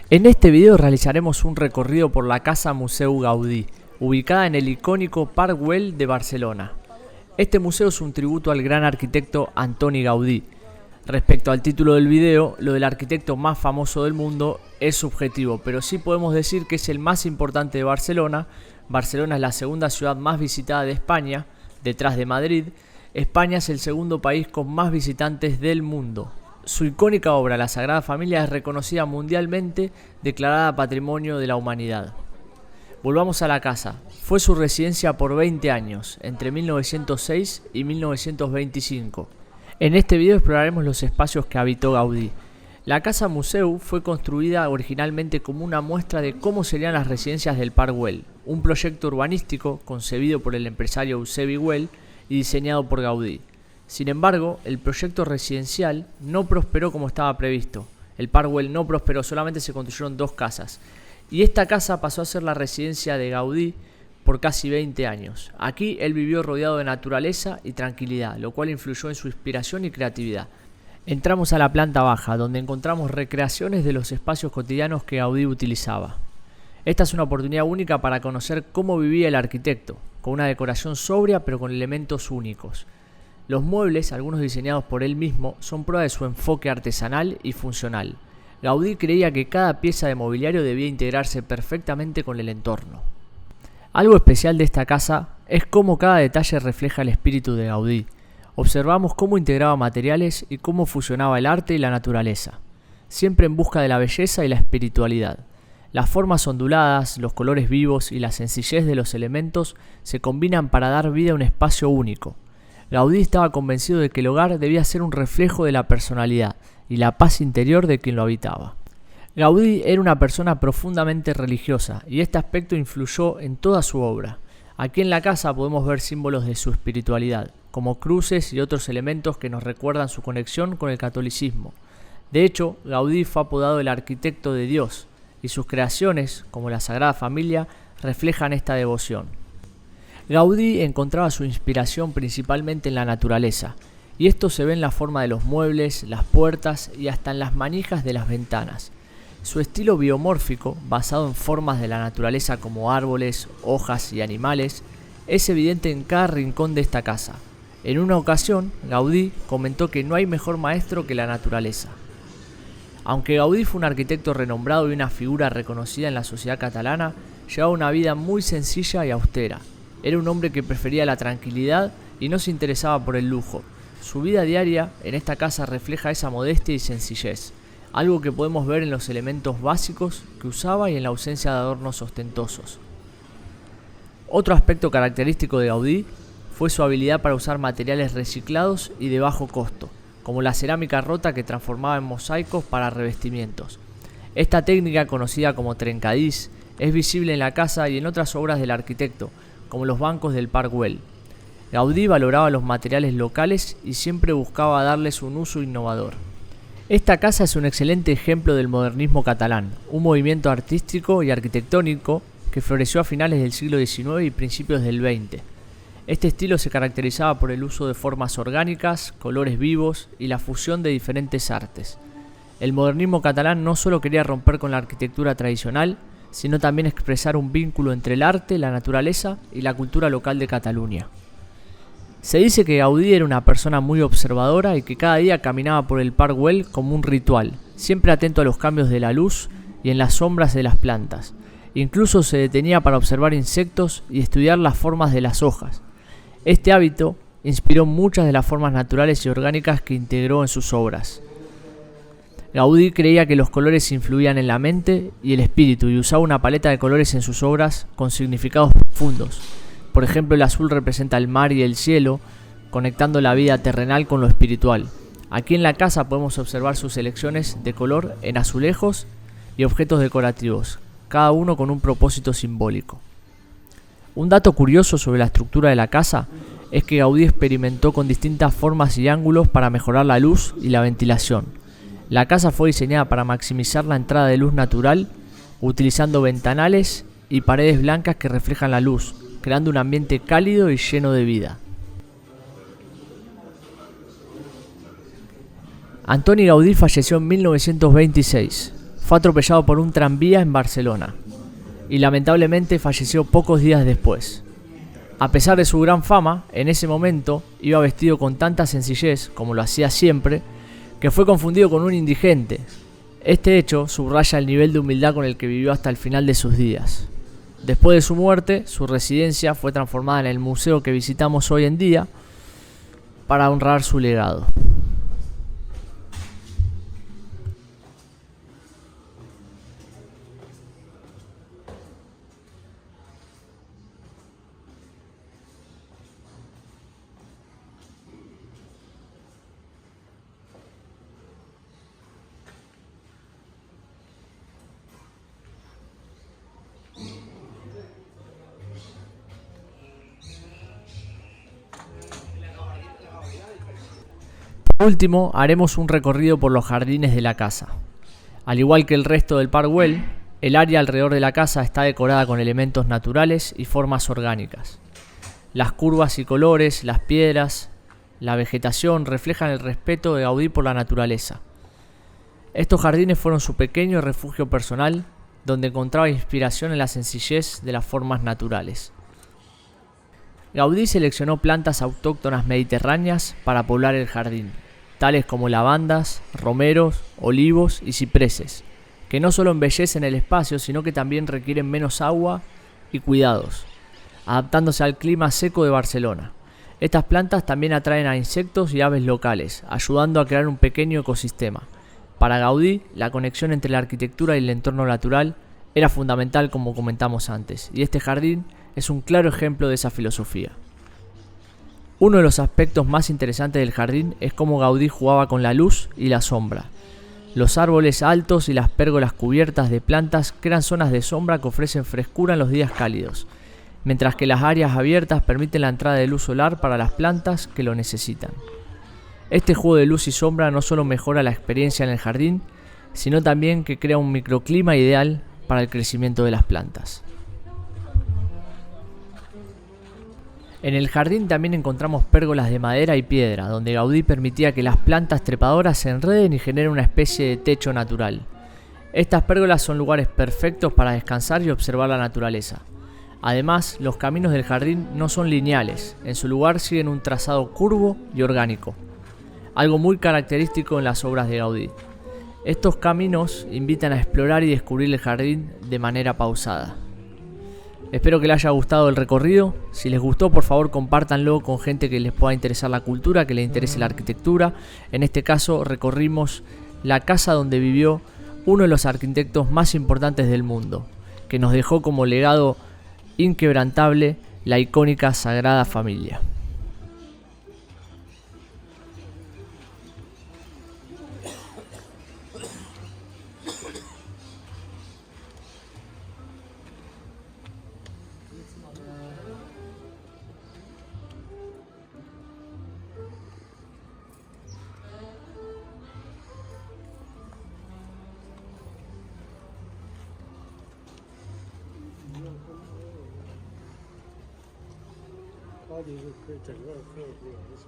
En este video realizaremos un recorrido por la Casa Museu Gaudí, ubicada en el icónico Parc Güell de Barcelona. Este museo es un tributo al gran arquitecto Antoni Gaudí. Respecto al título del video, lo del arquitecto más famoso del mundo es subjetivo, pero sí podemos decir que es el más importante de Barcelona. Barcelona es la segunda ciudad más visitada de España, detrás de Madrid. España es el segundo país con más visitantes del mundo. Su icónica obra, la Sagrada Familia, es reconocida mundialmente, declarada Patrimonio de la Humanidad. Volvamos a la casa. Fue su residencia por 20 años, entre 1906 y 1925. En este video exploraremos los espacios que habitó Gaudí. La Casa Museu fue construida originalmente como una muestra de cómo serían las residencias del Parc Güell, un proyecto urbanístico concebido por el empresario Eusebi Güell y diseñado por Gaudí. Sin embargo, el proyecto residencial no prosperó como estaba previsto. El Parc Güell no prosperó, solamente se construyeron 2 casas. Y esta casa pasó a ser la residencia de Gaudí por casi 20 años. Aquí él vivió rodeado de naturaleza y tranquilidad, lo cual influyó en su inspiración y creatividad. Entramos a la planta baja, donde encontramos recreaciones de los espacios cotidianos que Gaudí utilizaba. Esta es una oportunidad única para conocer cómo vivía el arquitecto, con una decoración sobria pero con elementos únicos. Los muebles, algunos diseñados por él mismo, son prueba de su enfoque artesanal y funcional. Gaudí creía que cada pieza de mobiliario debía integrarse perfectamente con el entorno. Algo especial de esta casa es cómo cada detalle refleja el espíritu de Gaudí. Observamos cómo integraba materiales y cómo fusionaba el arte y la naturaleza, siempre en busca de la belleza y la espiritualidad. Las formas onduladas, los colores vivos y la sencillez de los elementos se combinan para dar vida a un espacio único. Gaudí estaba convencido de que el hogar debía ser un reflejo de la personalidad y la paz interior de quien lo habitaba. Gaudí era una persona profundamente religiosa y este aspecto influyó en toda su obra. Aquí en la casa podemos ver símbolos de su espiritualidad, como cruces y otros elementos que nos recuerdan su conexión con el catolicismo. De hecho, Gaudí fue apodado el arquitecto de Dios y sus creaciones, como la Sagrada Familia, reflejan esta devoción. Gaudí encontraba su inspiración principalmente en la naturaleza, y esto se ve en la forma de los muebles, las puertas y hasta en las manijas de las ventanas. Su estilo biomórfico, basado en formas de la naturaleza como árboles, hojas y animales, es evidente en cada rincón de esta casa. En una ocasión, Gaudí comentó que no hay mejor maestro que la naturaleza. Aunque Gaudí fue un arquitecto renombrado y una figura reconocida en la sociedad catalana, llevaba una vida muy sencilla y austera. Era un hombre que prefería la tranquilidad y no se interesaba por el lujo. Su vida diaria en esta casa refleja esa modestia y sencillez, algo que podemos ver en los elementos básicos que usaba y en la ausencia de adornos ostentosos. Otro aspecto característico de Gaudí fue su habilidad para usar materiales reciclados y de bajo costo, como la cerámica rota que transformaba en mosaicos para revestimientos. Esta técnica, conocida como trencadís, es visible en la casa y en otras obras del arquitecto, como los bancos del Parc Güell. Gaudí valoraba los materiales locales y siempre buscaba darles un uso innovador. Esta casa es un excelente ejemplo del modernismo catalán, un movimiento artístico y arquitectónico que floreció a finales del siglo XIX y principios del XX. Este estilo se caracterizaba por el uso de formas orgánicas, colores vivos y la fusión de diferentes artes. El modernismo catalán no solo quería romper con la arquitectura tradicional, sino también expresar un vínculo entre el arte, la naturaleza y la cultura local de Cataluña. Se dice que Gaudí era una persona muy observadora y que cada día caminaba por el Parc Güell como un ritual, siempre atento a los cambios de la luz y en las sombras de las plantas. Incluso se detenía para observar insectos y estudiar las formas de las hojas. Este hábito inspiró muchas de las formas naturales y orgánicas que integró en sus obras. Gaudí creía que los colores influían en la mente y el espíritu y usaba una paleta de colores en sus obras con significados profundos. Por ejemplo, el azul representa el mar y el cielo, conectando la vida terrenal con lo espiritual. Aquí en la casa podemos observar sus selecciones de color en azulejos y objetos decorativos, cada uno con un propósito simbólico. Un dato curioso sobre la estructura de la casa es que Gaudí experimentó con distintas formas y ángulos para mejorar la luz y la ventilación. La casa fue diseñada para maximizar la entrada de luz natural, utilizando ventanales y paredes blancas que reflejan la luz, creando un ambiente cálido y lleno de vida. Antoni Gaudí falleció en 1926. fue atropellado por un tranvía en Barcelona y lamentablemente falleció pocos días después. A pesar de su gran fama, en ese momento iba vestido con tanta sencillez, como lo hacía siempre, que fue confundido con un indigente. Este hecho subraya el nivel de humildad con el que vivió hasta el final de sus días. Después de su muerte, su residencia fue transformada en el museo que visitamos hoy en día para honrar su legado. Por último, haremos un recorrido por los jardines de la casa. Al igual que el resto del Park Güell, el área alrededor de la casa está decorada con elementos naturales y formas orgánicas. Las curvas y colores, las piedras, la vegetación reflejan el respeto de Gaudí por la naturaleza. Estos jardines fueron su pequeño refugio personal, donde encontraba inspiración en la sencillez de las formas naturales. Gaudí seleccionó plantas autóctonas mediterráneas para poblar el jardín, tales como lavandas, romeros, olivos y cipreses, que no solo embellecen el espacio, sino que también requieren menos agua y cuidados, adaptándose al clima seco de Barcelona. Estas plantas también atraen a insectos y aves locales, ayudando a crear un pequeño ecosistema. Para Gaudí, la conexión entre la arquitectura y el entorno natural era fundamental, como comentamos antes, y este jardín es un claro ejemplo de esa filosofía. Uno de los aspectos más interesantes del jardín es cómo Gaudí jugaba con la luz y la sombra. Los árboles altos y las pérgolas cubiertas de plantas crean zonas de sombra que ofrecen frescura en los días cálidos, mientras que las áreas abiertas permiten la entrada de luz solar para las plantas que lo necesitan. Este juego de luz y sombra no solo mejora la experiencia en el jardín, sino también que crea un microclima ideal para el crecimiento de las plantas. En el jardín también encontramos pérgolas de madera y piedra, donde Gaudí permitía que las plantas trepadoras se enreden y generen una especie de techo natural. Estas pérgolas son lugares perfectos para descansar y observar la naturaleza. Además, los caminos del jardín no son lineales, en su lugar siguen un trazado curvo y orgánico, algo muy característico en las obras de Gaudí. Estos caminos invitan a explorar y descubrir el jardín de manera pausada. Espero que les haya gustado el recorrido. Si les gustó, por favor compártanlo con gente que les pueda interesar la cultura, que les interese la arquitectura. En este caso recorrimos la casa donde vivió uno de los arquitectos más importantes del mundo, que nos dejó como legado inquebrantable la icónica Sagrada Familia.它就是可以整个客户，而且是。